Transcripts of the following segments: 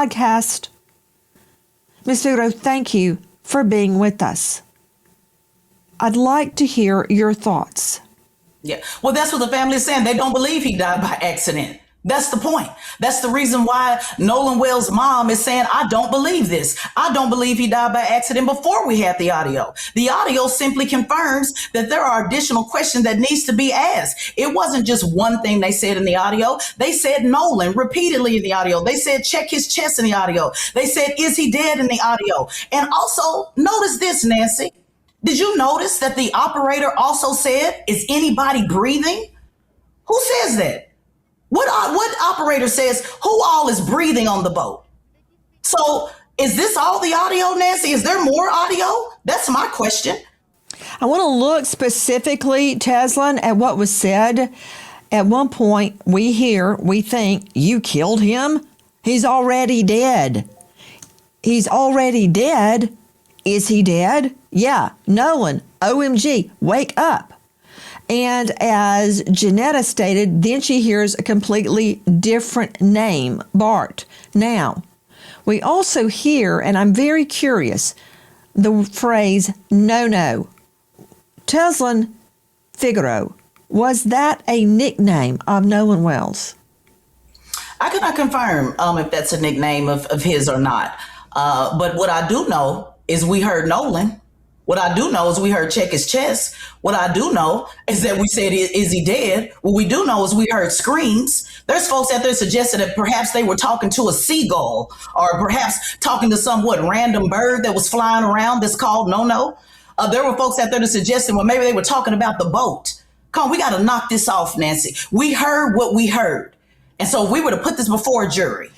podcast. Ms. Figueroa, thank you for being with us. I'd like to hear your thoughts. Yeah. Well, that's what the family is saying. They don't believe he died by accident. That's the point. That's the reason why Nolan Wells' mom is saying, I don't believe this. I don't believe he died by accident before we had the audio. The audio simply confirms that there are additional questions that needs to be asked. It wasn't just one thing they said in the audio. They said Nolan repeatedly in the audio. They said check his chest in the audio. They said, is he dead in the audio? And also notice this, Nancy. Did you notice that the operator also said, is anybody breathing? Who says that? What operator says who all is breathing on the boat? So is this all the audio, Nancy? Is there more audio? That's my question. I want to look specifically, Teslin, at what was said. At one point, we think, you killed him? He's already dead. He's already dead? Is he dead? Yeah. Nolan, OMG, wake up. And as Janetta stated, then she hears a completely different name, Bart. Now, we also hear, and I'm very curious, the phrase, no. Teslin Figueroa, was that a nickname of Nolan Wells? I cannot confirm if that's a nickname of his or not. But what I do know is we heard Nolan. What I do know is we heard check his chest. What I do know is that we said, is he dead? What we do know is we heard screams. There's folks out there suggesting that perhaps they were talking to a seagull or perhaps talking to some random bird that was flying around that's called No. There were folks out there that suggested, well, maybe they were talking about the boat. Come on, we got to knock this off, Nancy. We heard what we heard. And so if we were to put this before a jury.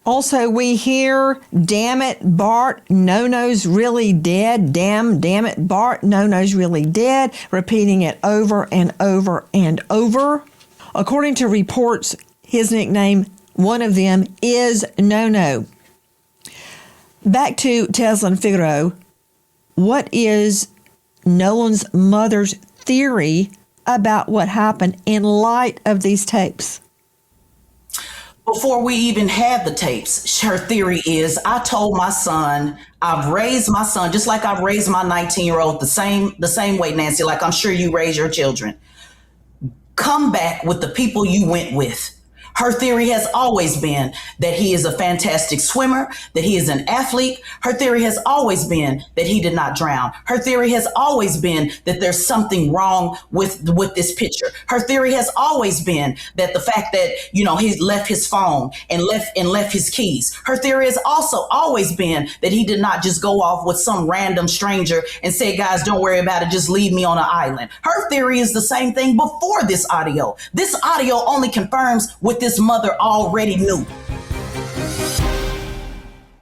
Also, we hear, damn it, Bart, No-No's really dead. Damn it, Bart, No-No's really dead. Repeating it over and over and over. According to reports, his nickname, one of them, is No. Back to Teslin Figueroa. What is Nolan's mother's theory about what happened in light of these tapes? Before we even had the tapes, her theory is, I told my son, I've raised my son just like I've raised my 19-year-old the same way, Nancy, like I'm sure you raise your children. Come back with the people you went with. Her theory has always been that he is a fantastic swimmer, that he is an athlete. Her theory has always been that he did not drown. Her theory has always been that there's something wrong with this picture. Her theory has always been that the fact that, he left his phone and left his keys. Her theory has also always been that he did not just go off with some random stranger and say, guys, don't worry about it. Just leave me on an island. Her theory is the same thing before this audio. This audio only confirms what this mother already knew.